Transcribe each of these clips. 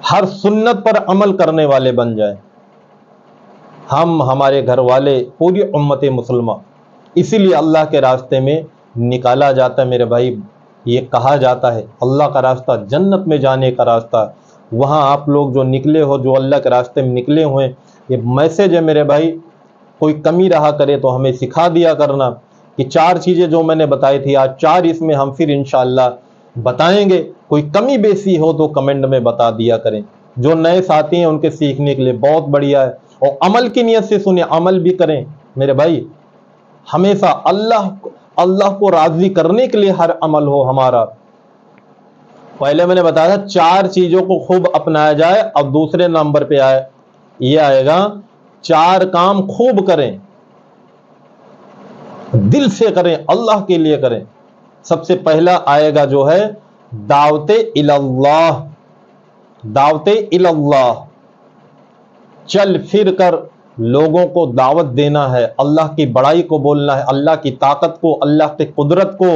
ہر سنت پر عمل کرنے والے بن جائیں، ہم، ہمارے گھر والے، پوری امت مسلمہ۔ اسی لیے اللہ کے راستے میں نکالا جاتا ہے میرے بھائی۔ یہ کہا جاتا ہے اللہ کا راستہ جنت میں جانے کا راستہ۔ وہاں آپ لوگ جو نکلے ہو، جو اللہ کے راستے میں نکلے ہوئے، یہ میسج ہے میرے بھائی۔ کوئی کمی رہا کرے تو ہمیں سکھا دیا کرنا کہ 4 چیزیں جو میں نے بتائی تھی آج 4 اس میں ہم پھر انشاءاللہ بتائیں گے۔ کوئی کمی بیسی ہو تو کمنٹ میں بتا دیا کریں۔ جو نئے ساتھی ہیں ان کے سیکھنے کے لیے بہت بڑھیا ہے، اور عمل کی نیت سے سنیں، عمل بھی کریں میرے بھائی۔ ہمیشہ اللہ کو راضی کرنے کے لیے ہر عمل ہو ہمارا۔ پہلے میں نے بتایا 4 چیزوں کو خوب اپنایا جائے، اب دوسرے نمبر پہ یہ آئے گا 4 کام خوب کریں، دل سے کریں، اللہ کے لیے کریں۔ سب سے پہلا آئے گا جو ہے دعوت اللہ، دعوت اللہ، چل پھر کر لوگوں کو دعوت دینا ہے، اللہ کی بڑائی کو بولنا ہے، اللہ کی طاقت کو، اللہ کی قدرت کو۔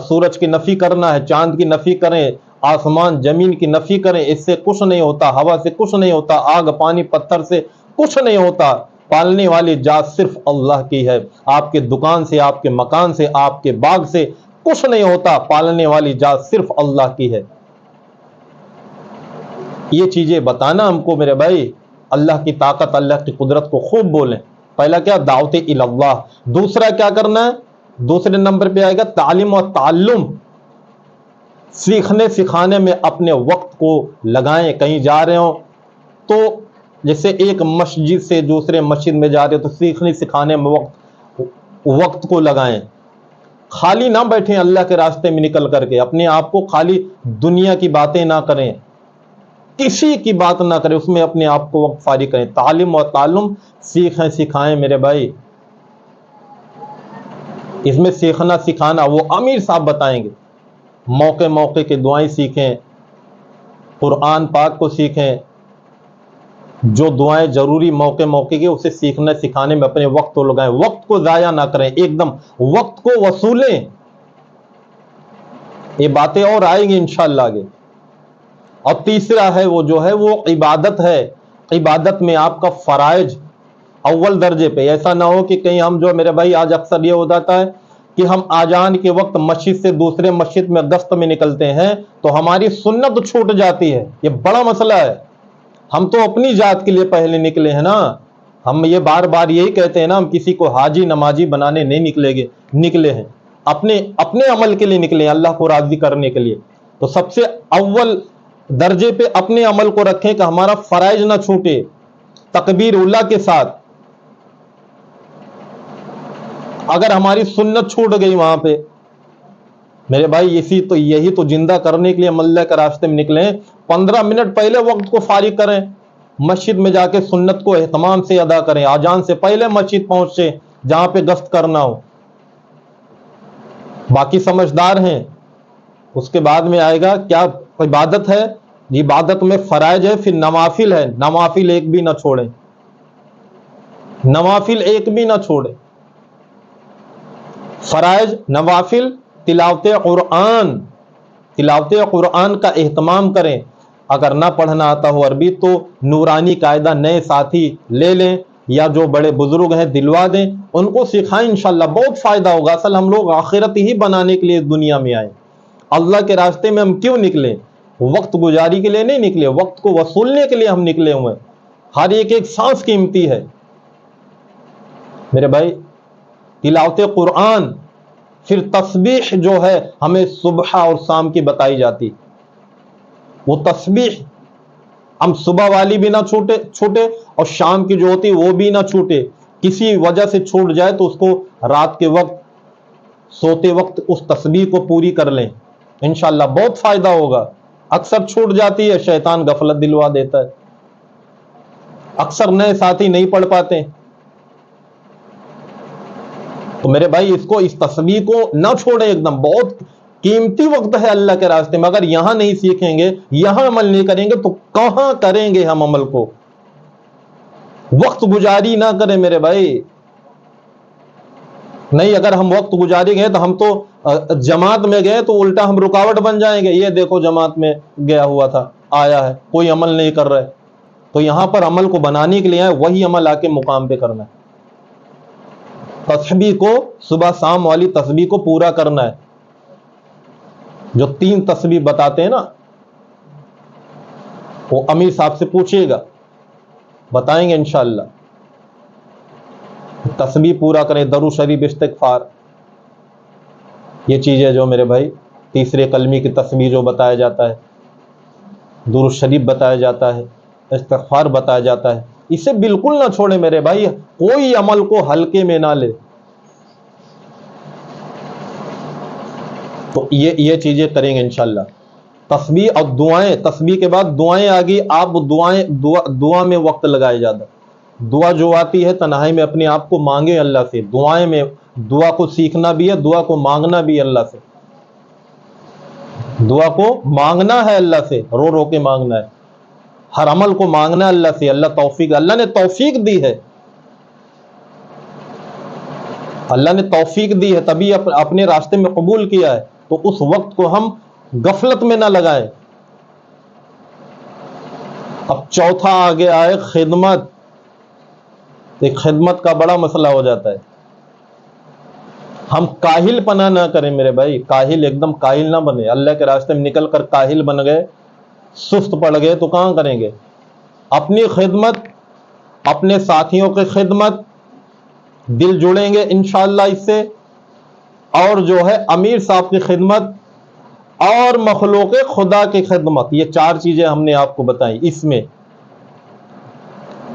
سورج کی نفی کرنا ہے، چاند کی نفی کریں، آسمان زمین کی نفی کریں، اس سے کچھ نہیں ہوتا، ہوا سے کچھ نہیں ہوتا، آگ پانی پتھر سے کچھ نہیں ہوتا، پالنے والی ذات صرف اللہ کی ہے۔ آپ کے دکان سے، آپ کے مکان سے، آپ کے باغ سے کچھ نہیں ہوتا، پالنے والی ذات صرف اللہ کی ہے۔ یہ چیزیں بتانا ہم کو میرے بھائی، اللہ کی طاقت، اللہ کی قدرت کو خوب بولیں۔ پہلا کیا؟ دعوت اللہ۔ دوسرا کیا کرنا ہے؟ دوسرے نمبر پہ آئے گا تعلیم و تعلم، سیکھنے سکھانے میں اپنے وقت کو لگائیں۔ کہیں جا رہے ہوں تو جیسے ایک مسجد سے دوسرے مسجد میں جا رہے ہو تو سیکھنے سکھانے میں وقت کو لگائیں۔ خالی نہ بیٹھیں اللہ کے راستے میں نکل کر کے، اپنے آپ کو خالی دنیا کی باتیں نہ کریں، کسی کی بات نہ کریں، اس میں اپنے آپ کو وقت فارغ کریں۔ تعلیم و تعلم، سیکھیں سکھائیں میرے بھائی۔ اس میں سیکھنا سکھانا وہ امیر صاحب بتائیں گے۔ موقع موقع کے دعائیں سیکھیں، قرآن پاک کو سیکھیں، جو دعائیں ضروری موقع موقع کی اسے سیکھنے سکھانے میں اپنے وقت کو لگائیں، وقت کو ضائع نہ کریں، ایک دم وقت کو وصولیں۔ یہ باتیں اور آئیں گی انشاءاللہ آگے۔ اور تیسرا ہے وہ جو ہے وہ عبادت ہے۔ عبادت میں آپ کا فرائض اول درجے پہ، ایسا نہ ہو کہ کہیں ہم جو میرے بھائی آج اکثر یہ ہو جاتا ہے کہ ہم آذان کے وقت مسجد سے دوسرے مسجد میں گشت میں نکلتے ہیں تو ہماری سنت چھوٹ جاتی ہے۔ یہ بڑا مسئلہ ہے۔ ہم تو اپنی ذات کے لیے پہلے نکلے ہیں نا، ہم یہ بار بار یہی کہتے ہیں نا، ہم کسی کو حاجی نمازی بنانے نہیں نکلے ہیں، اپنے عمل کے لیے نکلے ہیں، اللہ کو راضی کرنے کے لیے۔ تو سب سے اول درجے پہ اپنے عمل کو رکھیں کہ ہمارا فرائض نہ چھوٹے، تکبیر اللہ کے ساتھ۔ اگر ہماری سنت چھوٹ گئی وہاں پہ میرے بھائی، یہی تو زندہ کرنے کے لیے ہم اللہ کے راستے میں نکلے ہیں۔ 15 منٹ پہلے وقت کو فارغ کریں، مسجد میں جا کے سنت کو اہتمام سے ادا کریں، آذان سے پہلے مسجد پہنچے جہاں پہ گشت کرنا ہو۔ باقی سمجھدار ہیں۔ اس کے بعد میں آئے گا کیا؟ عبادت ہے، عبادت میں فرائض ہے، پھر نوافل ہے، نوافل ایک بھی نہ چھوڑیں، نوافل ایک بھی نہ چھوڑیں۔ فرائض، نوافل، تلاوت قرآن، تلاوت قرآن کا اہتمام کریں۔ اگر نہ پڑھنا آتا ہو عربی تو نورانی قاعدہ نئے ساتھی لے لیں، یا جو بڑے بزرگ ہیں دلوا دیں، ان کو سکھائیں، انشاءاللہ بہت فائدہ ہوگا۔ اصل ہم لوگ آخرت ہی بنانے کے لیے دنیا میں آئے، اللہ کے راستے میں ہم کیوں نکلے؟ وقت گزاری کے لیے نہیں نکلے، وقت کو وصولنے کے لیے ہم نکلے ہوئے۔ ہر ایک سانس قیمتی ہے میرے بھائی۔ تلاوت قرآن، پھر تسبیح جو ہے ہمیں صبح اور شام کی بتائی جاتی، وہ تسبیح ہم صبح والی بھی نہ چھوٹے اور شام کی جو ہوتی وہ بھی نہ چھوٹے۔ کسی وجہ سے چھوٹ جائے تو اس کو رات کے وقت سوتے وقت اس تسبیح کو پوری کر لیں، انشاءاللہ بہت فائدہ ہوگا۔ اکثر چھوٹ جاتی ہے، شیطان غفلت دلوا دیتا ہے، اکثر نئے ساتھی نہیں پڑھ پاتے۔ تو میرے بھائی اس تسبیح کو نہ چھوڑیں، ایک دم بہت قیمتی وقت ہے اللہ کے راستے میں۔ اگر یہاں نہیں سیکھیں گے، یہاں عمل نہیں کریں گے تو کہاں کریں گے ہم عمل کو؟ وقت گزاری نہ کریں میرے بھائی۔ نہیں، اگر ہم وقت گزاری گئے تو ہم تو جماعت میں گئے تو الٹا ہم رکاوٹ بن جائیں گے۔ یہ دیکھو جماعت میں گیا ہوا تھا، آیا ہے, کوئی عمل نہیں کر رہے, تو یہاں پر عمل کو بنانے کے لیے آئے, وہی عمل آ کے مقام پہ کرنا ہے. تسبیح کو صبح شام والی تسبیح کو پورا کرنا ہے. جو 3 تسبیح بتاتے ہیں نا, وہ امیر صاحب سے پوچھیے گا, بتائیں گے انشاءاللہ. تسبیح پورا کریں, درود شریف, استغفار, یہ چیزیں جو میرے بھائی, تیسرے کلمی کی تسبیح جو بتایا جاتا ہے, درود شریف بتایا جاتا ہے, استغفار بتایا جاتا ہے, اسے بالکل نہ چھوڑیں میرے بھائی. کوئی عمل کو ہلکے میں نہ لے. تو یہ چیزیں کریں گے انشاءاللہ. تسبیح اور دعائیں, تسبیح کے بعد دعائیں آ گئی, آپ دعا میں وقت لگائے جاتا. دعا جو آتی ہے تنہائی میں اپنے آپ کو مانگے اللہ سے. دعائیں میں دعا کو سیکھنا بھی ہے, دعا کو مانگنا بھی اللہ سے. دعا کو مانگنا ہے اللہ سے, رو رو کے مانگنا ہے. ہر عمل کو مانگنا ہے اللہ سے. اللہ توفیق, اللہ نے توفیق دی ہے, اللہ نے توفیق دی ہے, تبھی اپنے راستے میں قبول کیا ہے. تو اس وقت کو ہم غفلت میں نہ لگائیں. اب چوتھا آگے آئے خدمت. ایک خدمت کا بڑا مسئلہ ہو جاتا ہے. ہم کاہل پنا نہ کریں میرے بھائی, کاہل, ایک دم کاہل نہ بنے. اللہ کے راستے میں نکل کر کاہل بن گئے, سست پڑ گئے تو کہاں کریں گے. اپنی خدمت, اپنے ساتھیوں کی خدمت, دل جڑیں گے انشاءاللہ اس سے. اور جو ہے امیر صاحب کی خدمت اور مخلوق خدا کی خدمت, یہ 4 چیزیں ہم نے آپ کو بتائیں اس میں.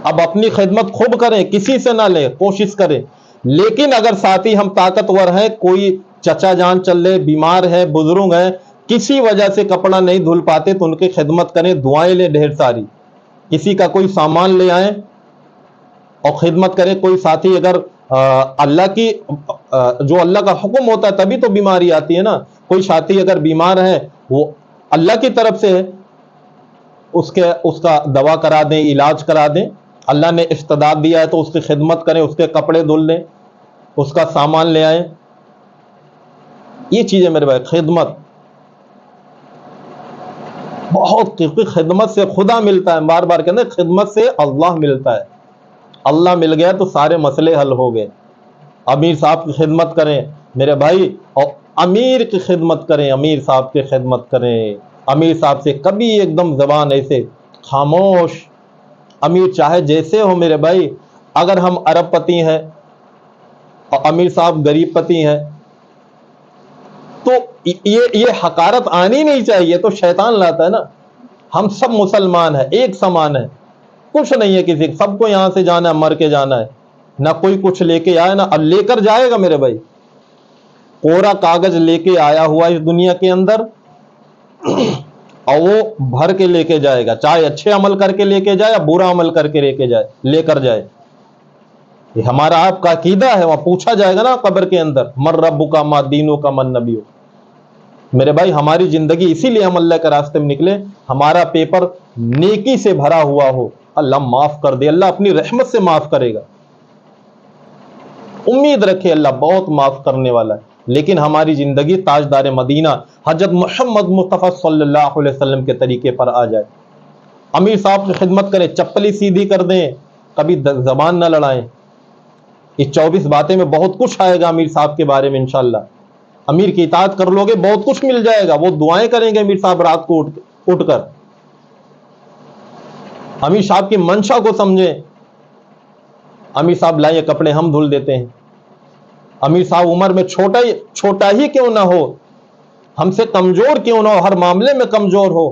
اب اپنی خدمت خوب کریں, کسی سے نہ لیں, کوشش کریں. لیکن اگر ساتھی ہم طاقتور ہیں, کوئی چچا جان چل رہے, بیمار ہے, بزرگ ہیں, کسی وجہ سے کپڑا نہیں دھل پاتے, تو ان کی خدمت کریں, دعائیں لیں ڈھیر ساری. کسی کا کوئی سامان لے آئیں اور خدمت کریں. کوئی ساتھی اگر اللہ کی جو اللہ کا حکم ہوتا ہے تبھی تو بیماری آتی ہے نا. کوئی ساتھی اگر بیمار ہے, وہ اللہ کی طرف سے ہے, اس کا دوا کرا دیں, علاج کرا دیں. اللہ نے استعداد دیا ہے تو اس کی خدمت کریں, اس کے کپڑے دھل دیں, اس کا سامان لے آئیں. یہ چیزیں میرے بھائی, خدمت بہت, کیونکہ خدمت سے خدا ملتا ہے. بار بار کہتے ہیں خدمت سے اللہ ملتا ہے. اللہ مل گیا تو سارے مسئلے حل ہو گئے. امیر صاحب کی خدمت کریں میرے بھائی, اور امیر کی خدمت کریں, امیر صاحب کی خدمت کریں. امیر صاحب سے کبھی ایک دم زبان ایسے خاموش. امیر چاہے جیسے ہو میرے بھائی, اگر ہم ارب پتی ہیں اور امیر صاحب غریب پتی ہیں تو یہ حقارت آنی نہیں چاہیے. تو شیطان لاتا ہے نا. ہم سب مسلمان ہیں, ایک سمان ہیں, کچھ نہیں ہے کسی, سب کو یہاں سے جانا ہے, مر کے جانا ہے. نہ کوئی کچھ لے کے آئے, نہ لے کر جائے گا میرے بھائی. کوڑا کاغذ لے کے آیا ہوا اس دنیا کے اندر, اور وہ بھر کے لے کے جائے گا, چاہے اچھے عمل کر کے لے کے جائے یا برا عمل کر کے لے کر جائے. یہ ہمارا آپ کا عقیدہ ہے. وہاں پوچھا جائے گا نا قبر کے اندر, من ربک ما دینک من نبیک. میرے بھائی ہماری زندگی اسی لیے ہم اللہ کے راستے میں نکلے, ہمارا پیپر نیکی سے بھرا ہوا ہو. اللہ معاف کر دے, اللہ اپنی رحمت سے معاف کرے گا. امید رکھے, اللہ بہت معاف کرنے والا ہے. لیکن ہماری زندگی تاجدار مدینہ حضرت محمد مصطفیٰ صلی اللہ علیہ وسلم کے طریقے پر آ جائے. امیر صاحب کی خدمت کریں, چپلی سیدھی کر دیں, کبھی زبان نہ لڑائیں. اس 24 باتیں میں بہت کچھ آئے گا امیر صاحب کے بارے میں انشاءاللہ. امیر کی اطاعت کر لو گے, بہت کچھ مل جائے گا. وہ دعائیں کریں گے امیر صاحب رات کو اٹھ کر. امیر صاحب کی منشا کو سمجھیں. امیر صاحب لائیں کپڑے, ہم دھل دیتے ہیں. امیر صاحب عمر میں چھوٹا ہی کیوں نہ ہو, ہم سے کمزور کیوں نہ ہو, ہر معاملے میں کمزور ہو,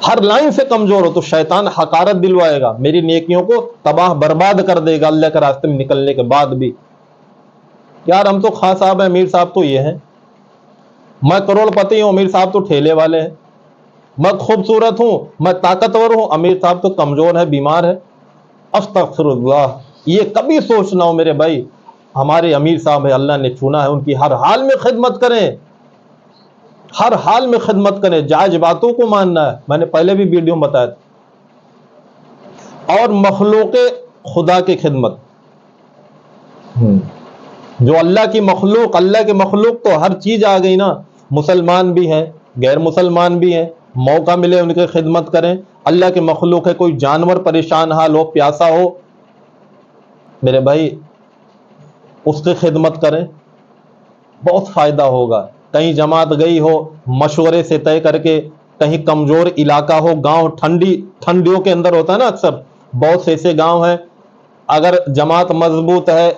ہر لائن سے کمزور ہو, تو شیطان حقارت دلوائے گا, میری نیکیوں کو تباہ برباد کر دے گا اللہ کے راستے میں نکلنے کے بعد بھی. یار ہم تو خاص صاحب ہیں, امیر صاحب تو یہ ہیں, میں کروڑ پتی ہوں, امیر صاحب تو ٹھیلے والے ہیں. میں خوبصورت ہوں, میں طاقتور ہوں, امیر صاحب تو کمزور ہے, بیمار ہے. استغفر اللہ. یہ کبھی سوچ نہ ہو میرے بھائی, ہمارے امیر صاحب ہے, اللہ نے چنا ہے, ان کی ہر حال میں خدمت کریں, ہر حال میں خدمت کریں. جائز باتوں کو ماننا ہے, میں نے پہلے بھی ویڈیو میں بتایا تھا. اور مخلوق خدا کی خدمت, جو اللہ کی مخلوق, اللہ کے مخلوق تو ہر چیز آ گئی نا. مسلمان بھی ہیں, غیر مسلمان بھی ہیں, موقع ملے ان کی خدمت کریں. اللہ کے مخلوق ہے, کوئی جانور پریشان حال ہو, پیاسا ہو, میرے بھائی اس کی خدمت کریں, بہت فائدہ ہوگا. کہیں جماعت گئی ہو, مشورے سے طے کر کے, کہیں کمزور علاقہ ہو, گاؤں ٹھنڈیوں کے اندر ہوتا ہے نا اکثر, بہت سے ایسے گاؤں ہیں, اگر جماعت مضبوط ہے,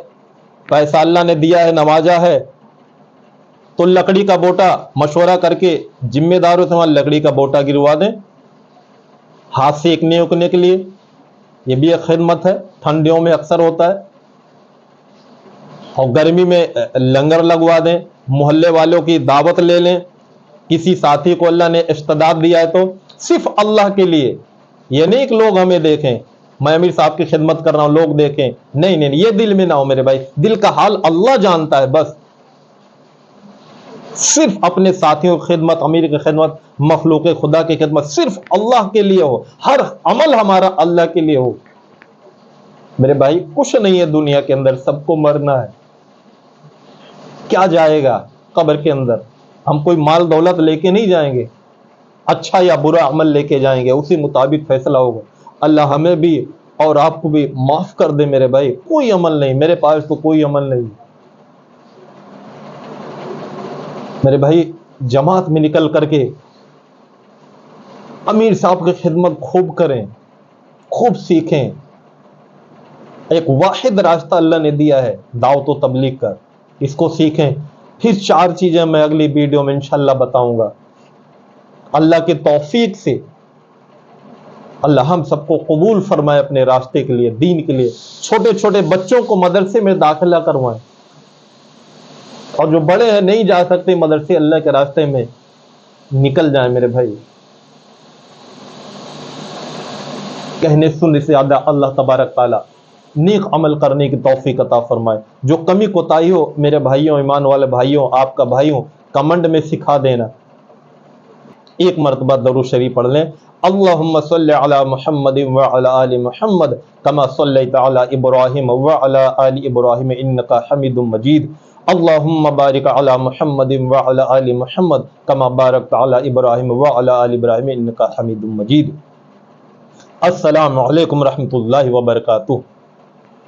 پیسہ اللہ نے دیا ہے, نوازا ہے, تو لکڑی کا بوٹا مشورہ کر کے ذمہ داروں سے وہاں لکڑی کا بوٹا گروا دیں ہاتھ سے سیکنے اکنے کے لیے. یہ بھی ایک خدمت ہے, ٹھنڈیوں میں اکثر ہوتا ہے. اور گرمی میں لنگر لگوا دیں, محلے والوں کی دعوت لے لیں, کسی ساتھی کو اللہ نے استعداد دیا ہے تو صرف اللہ کے لیے. یہ نہیں کہ لوگ ہمیں دیکھیں, میں امیر صاحب کی خدمت کر رہا ہوں لوگ دیکھیں, نہیں نہیں, یہ دل میں نہ ہو میرے بھائی. دل کا حال اللہ جانتا ہے. بس صرف اپنے ساتھیوں کی خدمت, امیر کی خدمت, مخلوق خدا کی خدمت صرف اللہ کے لیے ہو, ہر عمل ہمارا اللہ کے لیے ہو. میرے بھائی کچھ نہیں ہے دنیا کے اندر, سب کو مرنا ہے. کیا جائے گا قبر کے اندر؟ ہم کوئی مال دولت لے کے نہیں جائیں گے, اچھا یا برا عمل لے کے جائیں گے, اسی مطابق فیصلہ ہوگا. اللہ ہمیں بھی اور آپ کو بھی معاف کر دے میرے بھائی. کوئی عمل نہیں, میرے پاس تو کوئی عمل نہیں. میرے بھائی جماعت میں نکل کر کے امیر صاحب کی خدمت خوب کریں, خوب سیکھیں. ایک واحد راستہ اللہ نے دیا ہے دعوت و تبلیغ کا, اس کو سیکھیں. پھر 4 چیزیں میں اگلی ویڈیو میں انشاءاللہ بتاؤں گا. اللہ کے توفیق سے اللہ ہم سب کو قبول فرمائے اپنے راستے کے لیے, دین کے لیے. چھوٹے چھوٹے بچوں کو مدرسے میں داخلہ کروائیں, اور جو بڑے ہیں نہیں جا سکتے مدرسے, اللہ کے راستے میں نکل جائیں میرے بھائی. کہنے سننے سے زیادہ اللہ تبارک تعالیٰ نیک عمل کرنے کی توفیق عطا فرمائے. جو کمی کوتاہی ہو میرے بھائیوں, ایمان والے بھائیوں, آپ کا بھائیوں, کمنٹ میں سکھا دینا. ایک مرتبہ درود شریف پڑھ لیں. اللہم صلی علی محمد وعلی آل محمد کما صلیت علی ابراہیم وعلی آل ابراہیم انکا حمید مجید. اللہم بارک علی محمد وعلی آل محمد کما بارکت علی ابراہیم وعلی آل ابراہیم انکا حمید مجید. السلام علیکم رحمۃ اللہ وبرکاتہ.